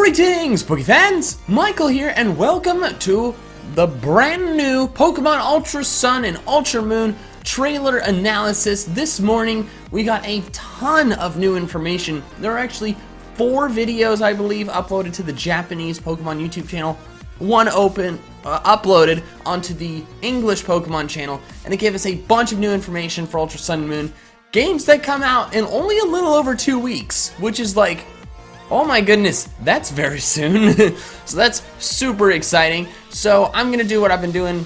Greetings, Poke fans! Michael here, and welcome to the brand new Pokemon Ultra Sun and Ultra Moon trailer analysis. This morning, we got a ton of new information. There are actually 4 videos, I believe, uploaded to the Japanese Pokemon YouTube channel. One uploaded onto the English Pokemon channel, and it gave us a bunch of new information for Ultra Sun and Moon. Games that come out in only a little over 2 weeks, which is like, oh my goodness, that's very soon. So that's super exciting. So I'm gonna do what I've been doing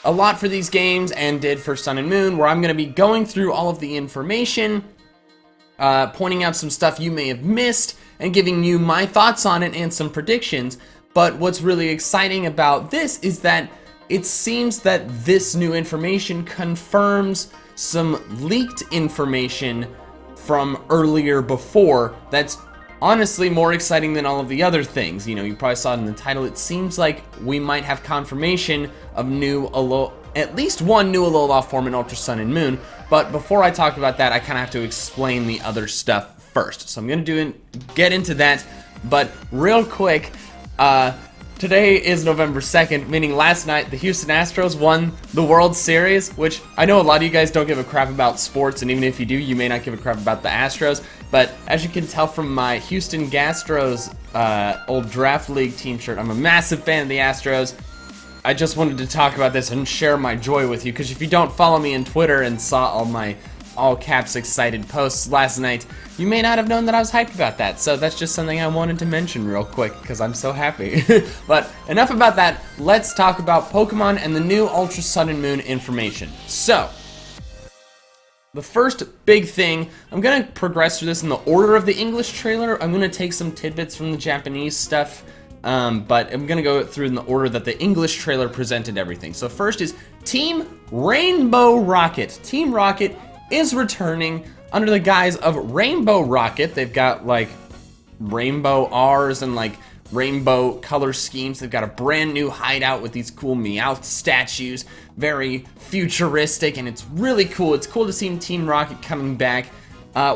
a lot for these games and did for Sun and Moon, where I'm gonna be going through all of the information, pointing out some stuff you may have missed, and giving you my thoughts on it and some predictions. But what's really exciting about this is that it seems that this new information confirms some leaked information from earlier before that's honestly more exciting than all of the other things. You know, you probably saw it in the title. It seems like we might have confirmation of new Alola, at least one new Alola form in Ultra Sun and Moon. But before I talk about that, I kind of have to explain the other stuff first. So I'm going to get into that. But real quick, today is November 2nd, meaning last night the Houston Astros won the World Series, which I know a lot of you guys don't give a crap about sports, and even if you do, you may not give a crap about the Astros. But as you can tell from my Houston Gastros old draft league team shirt, I'm a massive fan of the Astros. I just wanted to talk about this and share my joy with you, because if you don't follow me on Twitter and saw all my all caps excited posts last night, you may not have known that I was hyped about that. So that's just something I wanted to mention real quick because I'm so happy. But enough about that. Let's talk about Pokemon and the new Ultra Sun and Moon information. So the first big thing, I'm gonna progress through this in the order of the English trailer. I'm gonna take some tidbits from the Japanese stuff, but I'm gonna go through in the order that the English trailer presented everything. So first is Team Rainbow Rocket. Team Rocket is returning under the guise of Rainbow Rocket. They've got like rainbow R's and like rainbow color schemes. They've got a brand new hideout with these cool Meowth statues, very futuristic, and it's really cool. It's cool to see Team Rocket coming back.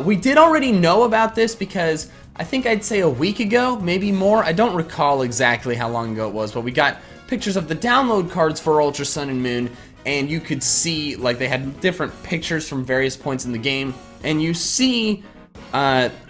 We did already know about this because I think I'd say a week ago, maybe more. I don't recall exactly how long ago it was, but we got pictures of the download cards for Ultra Sun and Moon, and you could see, like, they had different pictures from various points in the game, and you see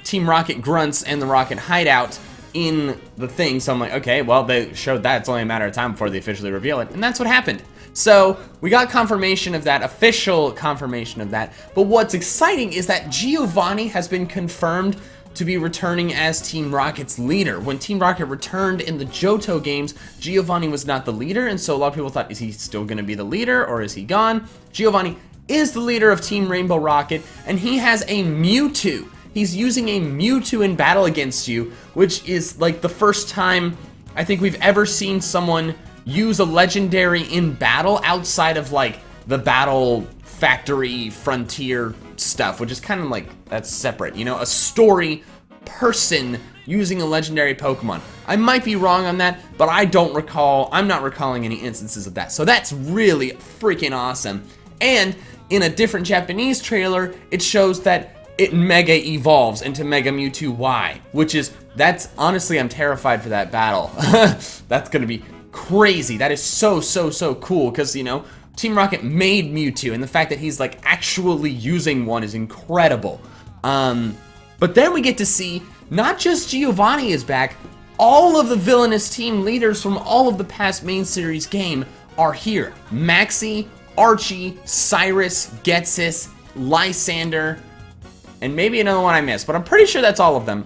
Team Rocket grunts and the Rocket hideout in the thing. So I'm like, okay, well, they showed that. It's only a matter of time before they officially reveal it, and that's what happened. So we got confirmation of that, official confirmation of that. But what's exciting is that Giovanni has been confirmed to be returning as Team Rocket's leader. When Team Rocket returned in the Johto games, Giovanni was not the leader, and so a lot of people thought, is he still going to be the leader, or is he gone? Giovanni is the leader of Team Rainbow Rocket, and he has a Mewtwo. He's using a Mewtwo in battle against you, which is like the first time I think we've ever seen someone use a legendary in battle outside of like the Battle Factory Frontier stuff, which is kind of like, that's separate, you know, a story person using a legendary Pokemon. I might be wrong on that, but I'm not recalling any instances of that. So that's really freaking awesome. And in a different Japanese trailer, it shows that it mega evolves into Mega Mewtwo Y, which is, that's honestly, I'm terrified for that battle. That's gonna be crazy. That is so cool, because, you know, Team Rocket made Mewtwo, and the fact that he's like actually using one is incredible. But then we get to see not just Giovanni is back, all of the villainous team leaders from all of the past main series game are here. Maxie, Archie, Cyrus, Getsis, Lysander, and maybe another one I missed, but I'm pretty sure that's all of them.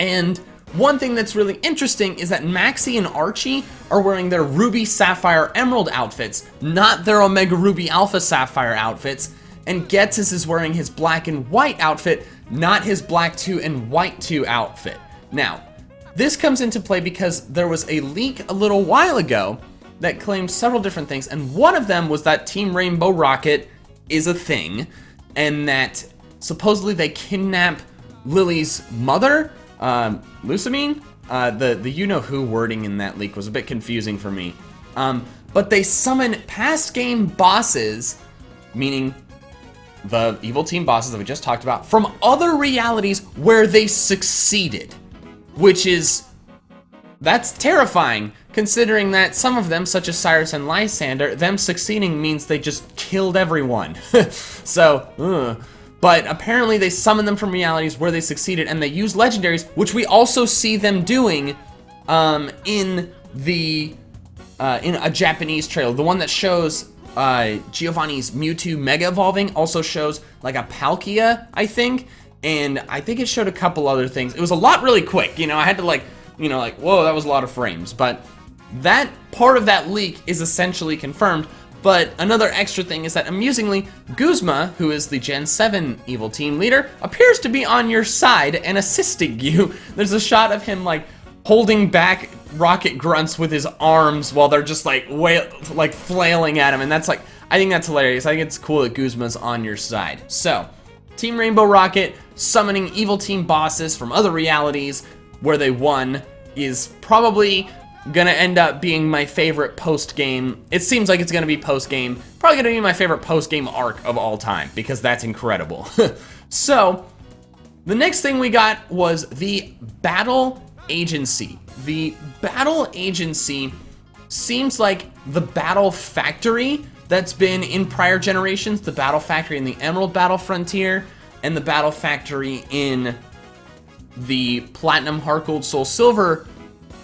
And one thing that's really interesting is that Maxie and Archie are wearing their Ruby, Sapphire, Emerald outfits, not their Omega Ruby, Alpha Sapphire outfits, and Getsis is wearing his Black and White outfit, not his Black 2 and White 2 outfit. Now, this comes into play because there was a leak a little while ago that claimed several different things, and one of them was that Team Rainbow Rocket is a thing, and that supposedly they kidnap Lily's mother, Lusamine. The you-know-who wording in that leak was a bit confusing for me. But they summon past game bosses, meaning the evil team bosses that we just talked about, from other realities where they succeeded, which is That's terrifying, considering that some of them, such as Cyrus and Lysander, them succeeding means they just killed everyone. So, but apparently they summon them from realities where they succeeded, and they use legendaries, which we also see them doing in a Japanese trailer. The one that shows Giovanni's Mewtwo Mega Evolving also shows like a Palkia, I think, and I think it showed a couple other things. It was a lot really quick, you know, I had to like, you know, like, whoa, that was a lot of frames, but that part of that leak is essentially confirmed. But another extra thing is that, amusingly, Guzma, who is the Gen 7 evil team leader, appears to be on your side and assisting you. There's a shot of him, like, holding back rocket grunts with his arms while they're just, like, flailing at him, and that's, like, I think that's hilarious. I think it's cool that Guzma's on your side. So, Team Rainbow Rocket summoning evil team bosses from other realities where they won is probably gonna end up being my favorite post-game. It seems like it's gonna be post-game. Probably gonna be my favorite post-game arc of all time, because that's incredible. So, the next thing we got was the Battle Agency. The Battle Agency seems like the Battle Factory that's been in prior generations. The Battle Factory in the Emerald Battle Frontier, and the Battle Factory in the Platinum, Heart Gold, Soul Silver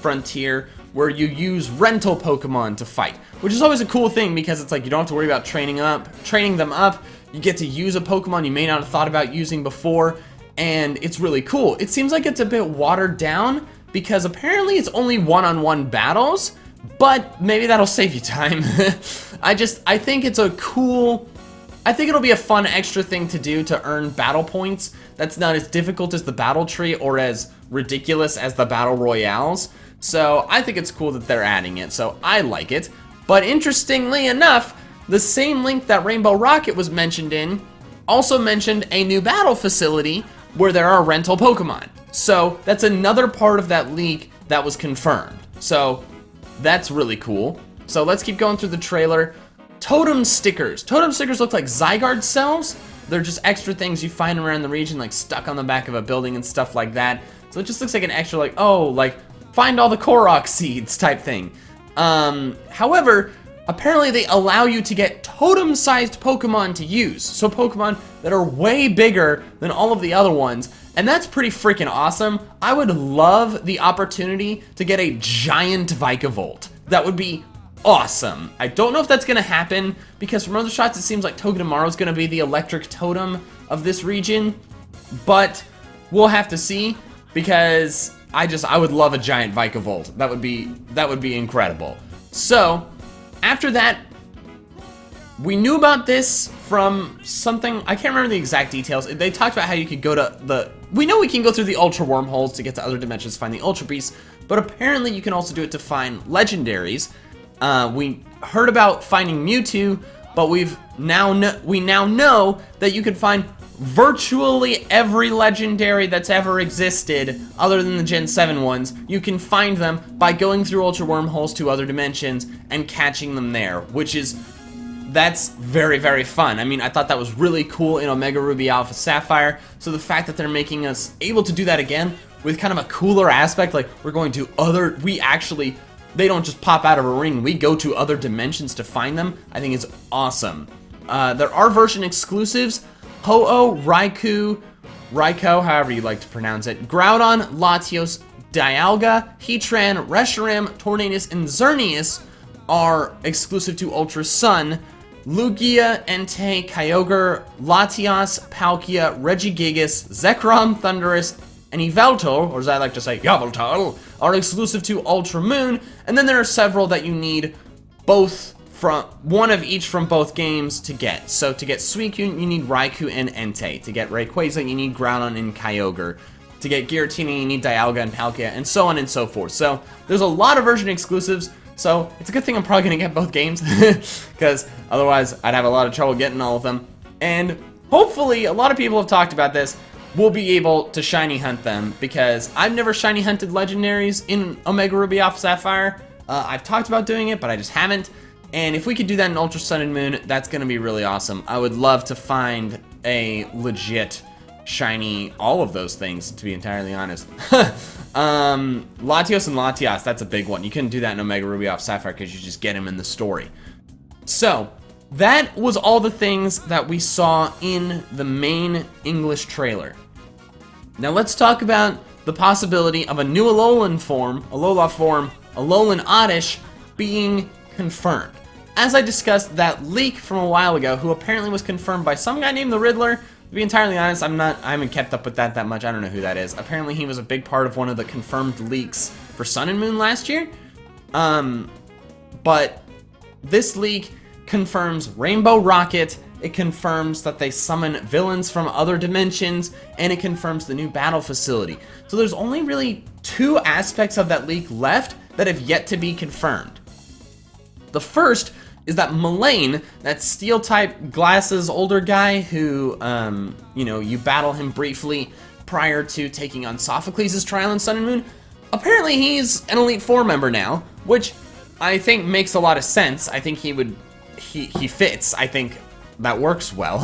Frontier, where you use rental Pokemon to fight, which is always a cool thing because it's like you don't have to worry about training them up. You get to use a Pokemon you may not have thought about using before, and it's really cool. It seems like it's a bit watered down because apparently it's only one-on-one battles, but maybe that'll save you time. I think it's a cool, I think it'll be a fun extra thing to do to earn battle points that's not as difficult as the battle tree or as ridiculous as the battle royales. So I think it's cool that they're adding it, so I like it. But interestingly enough, the same link that Rainbow Rocket was mentioned in also mentioned a new battle facility where there are rental Pokemon. So that's another part of that leak that was confirmed. So that's really cool. So let's keep going through the trailer. Totem stickers. Totem stickers look like Zygarde cells. They're just extra things you find around the region, like stuck on the back of a building and stuff like that. So it just looks like an extra, like, oh, like, find all the Korok seeds type thing. However, apparently they allow you to get totem-sized Pokemon to use. So Pokemon that are way bigger than all of the other ones. And that's pretty freaking awesome. I would love the opportunity to get a giant Vikavolt. That would be awesome. I don't know if that's gonna happen because from other shots it seems like Togedemaru's gonna be the electric totem of this region. But we'll have to see because I would love a giant Vikavolt. That would be incredible. So, after that, we knew about this from something, I can't remember the exact details. They talked about how you could go to we know we can go through the Ultra Wormholes to get to other dimensions to find the Ultra Beasts, but apparently you can also do it to find legendaries. We heard about finding Mewtwo, but we now know that you can find virtually every legendary that's ever existed other than the Gen 7 ones. You can find them by going through Ultra Wormholes to other dimensions and catching them there, that's very, very fun. I mean, I thought that was really cool in Omega Ruby Alpha Sapphire, so the fact that they're making us able to do that again with kind of a cooler aspect, like we're going to they don't just pop out of a ring, we go to other dimensions to find them, I think is awesome. There are version exclusives. Ho-Oh, Raikou, however you like to pronounce it, Groudon, Latios, Dialga, Heatran, Reshiram, Tornadus, and Xerneas are exclusive to Ultra Sun. Lugia, Entei, Kyogre, Latias, Palkia, Regigigas, Zekrom, Thundurus, and Yveltal, or as I like to say, Yveltal, are exclusive to Ultra Moon, and then there are several that you need one of each from both games to get. So to get Suicune, you need Raikou and Entei. To get Rayquaza, you need Groudon and Kyogre. To get Giratina, you need Dialga and Palkia, and so on and so forth. So there's a lot of version exclusives, so it's a good thing I'm probably going to get both games, because otherwise I'd have a lot of trouble getting all of them. And hopefully, a lot of people have talked about this, we'll be able to shiny hunt them, because I've never shiny hunted legendaries in Omega Ruby Alpha Sapphire. I've talked about doing it, but I just haven't. And if we could do that in Ultra Sun and Moon, that's going to be really awesome. I would love to find a legit shiny, all of those things, to be entirely honest. Latios and Latias, that's a big one. You couldn't do that in Omega Ruby off Sapphire because you just get him in the story. So, that was all the things that we saw in the main English trailer. Now let's talk about the possibility of a new Alolan form, Alolan Oddish, being confirmed. As I discussed, that leak from a while ago, who apparently was confirmed by some guy named the Riddler. To be entirely honest, I haven't kept up with that much. I don't know who that is. Apparently he was a big part of one of the confirmed leaks for Sun and Moon last year. But this leak confirms Rainbow Rocket, it confirms that they summon villains from other dimensions, and it confirms the new battle facility. So there's only really 2 aspects of that leak left that have yet to be confirmed. The first is that Milman, that steel-type glasses older guy who, you know, you battle him briefly prior to taking on Sophocles' trial in Sun and Moon, apparently he's an Elite Four member now, which I think makes a lot of sense. I think he fits. I think that works well.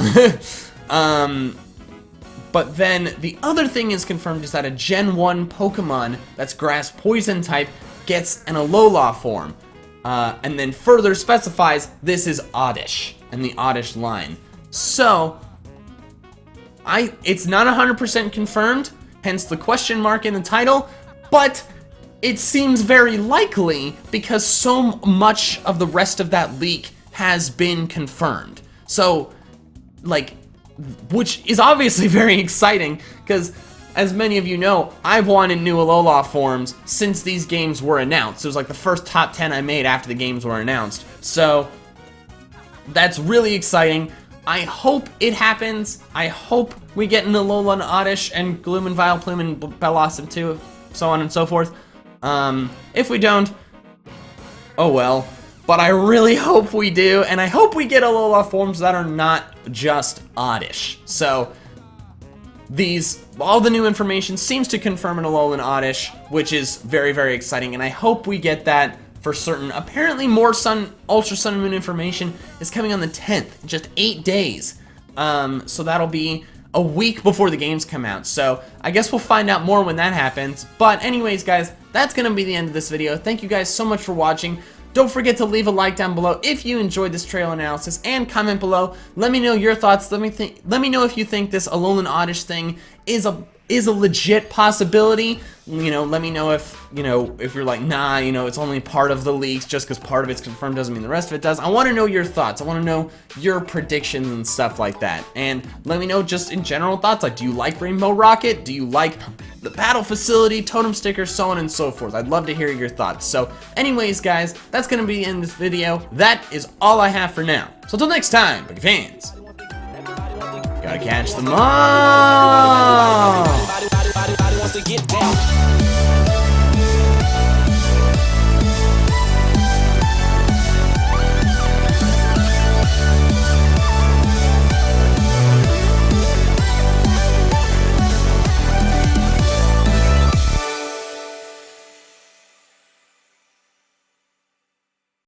But then the other thing is confirmed is that a Gen 1 Pokemon that's Grass Poison type gets an Alola form. And then further specifies this is Oddish and the Oddish line. So, it's not 100% confirmed, hence the question mark in the title, but it seems very likely because so much of the rest of that leak has been confirmed. So, like, which is obviously very exciting, because as many of you know, I've wanted new Alola forms since these games were announced. It was like the first top 10 I made after the games were announced. So, that's really exciting. I hope it happens. I hope we get an Alola and Oddish and Gloom and Vileplume and Bellossom too, so on and so forth. If we don't, oh well. But I really hope we do, and I hope we get Alola forms that are not just Oddish. So, all the new information seems to confirm an Alolan Oddish, which is very, very exciting, and I hope we get that for certain. Apparently more Ultra Sun and Moon information is coming on the 10th, just 8 days. So that'll be a week before the games come out. So I guess we'll find out more when that happens. But anyways, guys, that's going to be the end of this video. Thank you guys so much for watching. Don't forget to leave a like down below if you enjoyed this trailer analysis, and comment below. Let me know your thoughts. Let me know if you think this Alolan Oddish thing is a legit possibility. You know, let me know if you're like, nah, you know, it's only part of the leaks. Just because part of it's confirmed doesn't mean the rest of it does. I want to know your thoughts. I want to know your predictions and stuff like that. And let me know just in general thoughts. Like, do you like Rainbow Rocket? Do you like the battle facility, totem stickers, so on and so forth? I'd love to hear your thoughts. So anyways, guys, that's going to be in this video. That is all I have for now. So until next time, Poké fans, gotta catch them all.